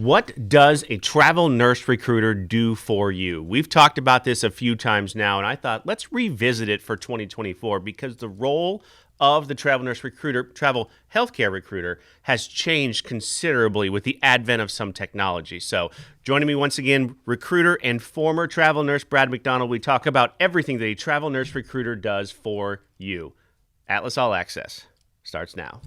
What does a travel nurse recruiter do for you? We've talked about this a few times now, and I thought let's revisit it for 2024 because the role of the travel nurse recruiter, travel healthcare recruiter, has changed considerably with the advent of some technology. So joining me once again, recruiter and former travel nurse Brad McDonald. We talk about everything that a travel nurse recruiter does for you. Atlas All Access starts now.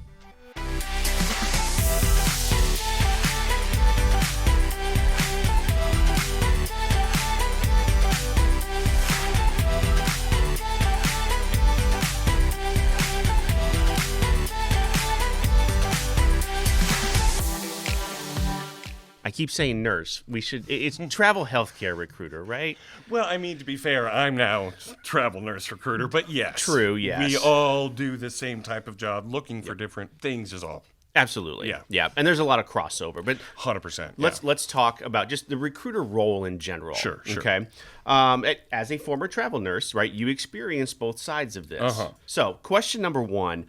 I keep saying nurse. It's travel healthcare recruiter, right? Well, I mean, to be fair, I'm now travel nurse recruiter, but yes. True, yes. We all do the same type of job, looking for different things is all. Absolutely. Yeah. Yeah. And there's a lot of crossover, but 100%. Let's talk about just the recruiter role in general. Sure. Okay. As a former travel nurse, right, you experienced both sides of this. Uh-huh. So question number one,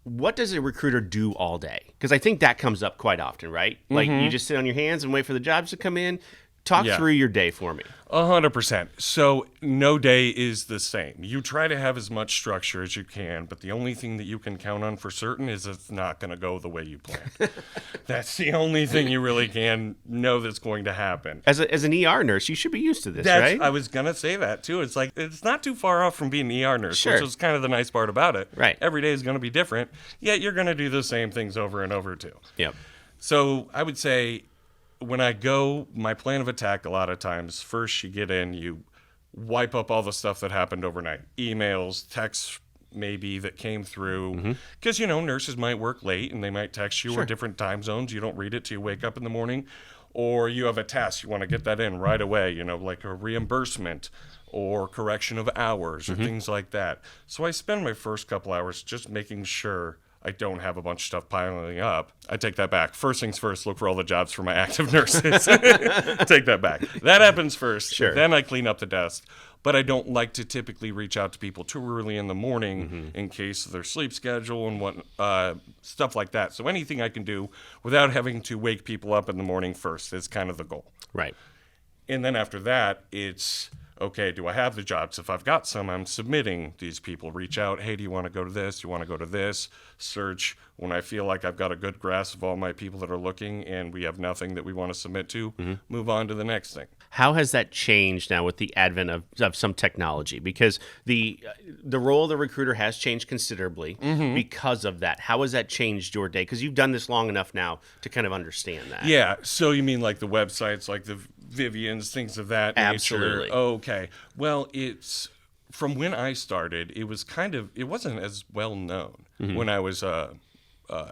what does a recruiter do all day? Because I think that comes up quite often, right? Like you just sit on your hands and wait for the jobs to come in. Talk through your day for me. 100%. So no day is the same. You try to have as much structure as you can, but the only thing that you can count on for certain is it's not going to go the way you plan. That's the only thing you really can know that's going to happen. As an ER nurse, you should be used to this, right? I was going to say that too. It's like, it's not too far off from being an ER nurse, Sure. which is kind of the nice part about it. Right. Every day is going to be different, yet you're going to do the same things over and over too. Yep. So I would say when I go, my plan of attack a lot of times, first you get in, you wipe up all the stuff that happened overnight. Emails, texts maybe that came through. Because, nurses might work late and they might text you or different time zones. You don't read it till you wake up in the morning. Or you have a task, you want to get that in right away, like a reimbursement or correction of hours or things like that. So I spend my first couple hours just making sure I don't have a bunch of stuff piling up. I take that back. First things first, look for all the jobs for my active nurses. Take that back. That happens first. Sure. Then I clean up the desk. But I don't like to typically reach out to people too early in the morning in case of their sleep schedule and stuff like that. So anything I can do without having to wake people up in the morning first is kind of the goal. Right. And then after that, it's, okay, do I have the jobs? If I've got some, I'm submitting these people. Reach out, hey, do you want to go to this? Do you want to go to this? Search. When I feel like I've got a good grasp of all my people that are looking and we have nothing that we want to submit to, move on to the next thing. How has that changed now with the advent of some technology? Because the role of the recruiter has changed considerably because of that. How has that changed your day? Because you've done this long enough now to kind of understand that. Yeah. So you mean like the websites, like the Vivian's, things of that nature? Absolutely. Okay. Well, it's from when I started, it wasn't as well known when I was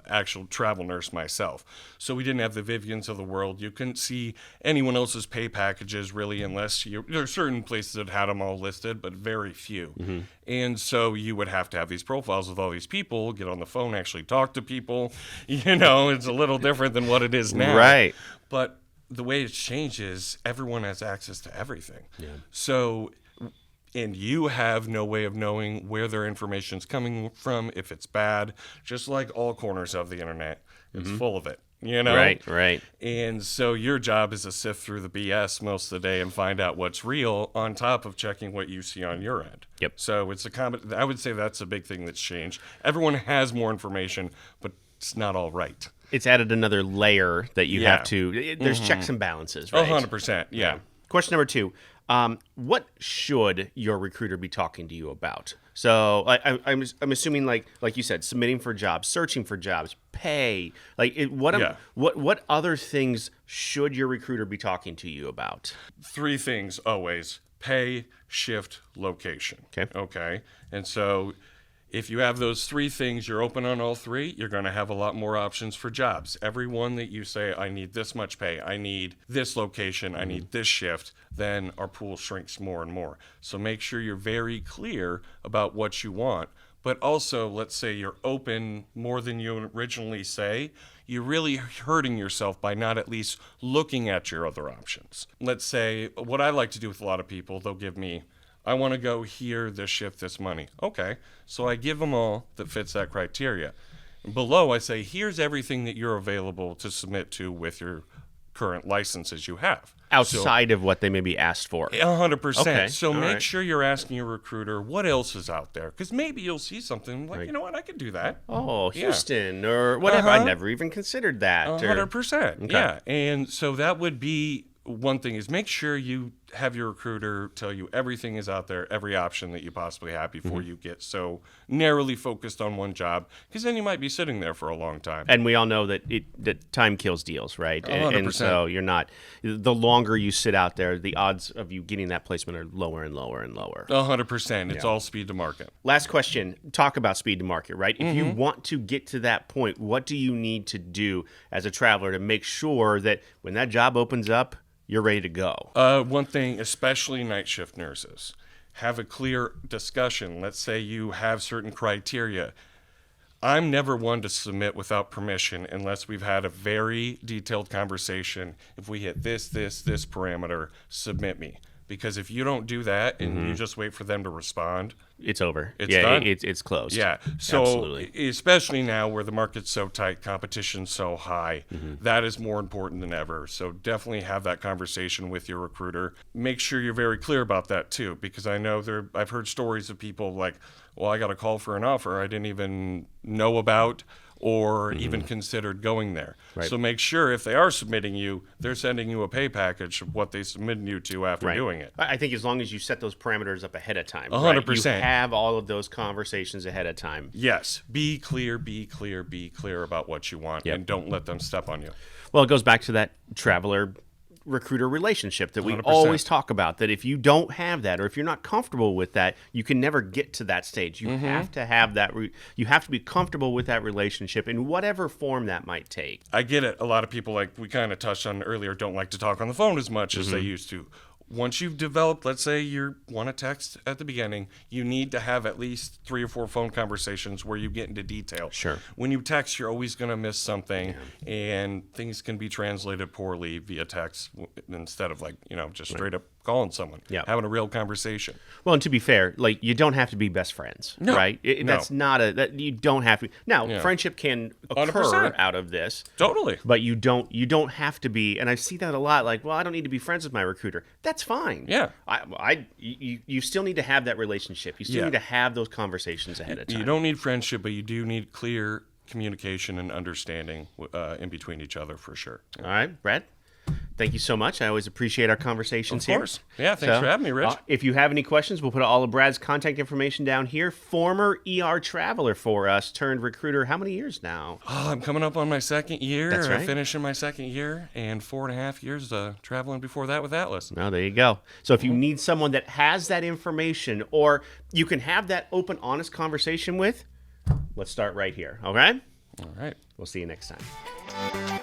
actual travel nurse myself. So we didn't have the Vivians of the world. You couldn't see anyone else's pay packages really unless there are certain places that had them all listed, but very few. And so you would have to have these profiles with all these people, get on the phone, actually talk to people. It's a little different than what it is now. Right. But the way it's changed is everyone has access to everything. Yeah. So, and you have no way of knowing where their information's coming from, if it's bad, just like all corners of the internet. It's full of it, Right. And so your job is to sift through the BS most of the day and find out what's real on top of checking what you see on your end. Yep. So it's I would say that's a big thing that's changed. Everyone has more information, but it's not all right. It's added another layer that you have to. There's checks and balances, right? 100%. Yeah. Question number two. What should your recruiter be talking to you about? So I'm assuming like you said, submitting for jobs, searching for jobs, pay. What other things should your recruiter be talking to you about? 3 things always: pay, shift, location. Okay. And so if you have those 3 things, you're open on all 3, you're going to have a lot more options for jobs. Every one that you say, I need this much pay, I need this location, I need this shift, then our pool shrinks more and more. So make sure you're very clear about what you want. But also, let's say you're open more than you originally say, you're really hurting yourself by not at least looking at your other options. Let's say, what I like to do with a lot of people, they'll give me, I want to go here, this shift, this money. Okay, so I give them all that fits that criteria. Below, I say, here's everything that you're available to submit to with your current licenses you have. Outside of what they may be asked for. 100%. Okay. So All make right. sure you're asking your recruiter what else is out there. Because maybe you'll see something like, Right. you know what, I could do that. Oh, Houston or whatever. I never even considered that. 100%. Yeah. And so that would be one thing, is make sure you have your recruiter tell you everything is out there, every option that you possibly have before you get so narrowly focused on one job, because then you might be sitting there for a long time. And we all know that that time kills deals, right? 100%. And so you're not, the longer you sit out there, the odds of you getting that placement are lower and lower and lower. 100%. It's all speed to market. Last question, talk about speed to market, right? If you want to get to that point, what do you need to do as a traveler to make sure that when that job opens up, you're ready to go? One thing, especially night shift nurses, have a clear discussion. Let's say you have certain criteria. I'm never one to submit without permission unless we've had a very detailed conversation. If we hit this parameter, submit me. Because if you don't do that and you just wait for them to respond, It's over. It's done. It's closed. yeah. So Absolutely. especially now where the market's so tight, competition's so high, that is more important than ever. So definitely have that conversation with your recruiter. Make sure you're very clear about that too, because I know I've heard stories of people like, well, I got a call for an offer I didn't even know about or even considered going there. Right. So make sure if they are submitting you, they're sending you a pay package of what they submitted you to after doing it. I think as long as you set those parameters up ahead of time, 100%. You have all of those conversations ahead of time. Yes. Be clear about what you want, and don't let them step on you. Well, it goes back to that traveler recruiter relationship that we 100%. always talk about, that if you don't have that, or if you're not comfortable with that, you can never get to that stage. You have to have that. You have to be comfortable with that relationship in whatever form that might take. I get it. A lot of people, like we kind of touched on earlier, don't like to talk on the phone as much as they used to. Once you've developed, let's say you want to text at the beginning, you need to have at least 3 or 4 phone conversations where you get into detail. Sure. When you text, you're always going to miss something, and things can be translated poorly via text instead of just straight up calling someone, having a real conversation. Well, and to be fair, like, you don't have to be best friends, right? That's not that you don't have to. Now, friendship can occur 100%. out of this. Totally. But you don't have to be, and I see that a lot. Like, well, I don't need to be friends with my recruiter. That's fine. Yeah. You still need to have that relationship. You still need to have those conversations ahead of time. You don't need friendship, but you do need clear communication and understanding in between each other for sure. All right, Brad. Thank you so much. I always appreciate our conversations here. Of course. Yeah, thanks for having me, Rich. If you have any questions, we'll put all of Brad's contact information down here. Former ER traveler for us, turned recruiter. How many years now? Oh, I'm coming up on my second year. That's right. Finishing my second year, and 4.5 years traveling before that with Atlas. Oh, there you go. So if you need someone that has that information, or you can have that open, honest conversation with, let's start right here. Okay? All right. We'll see you next time.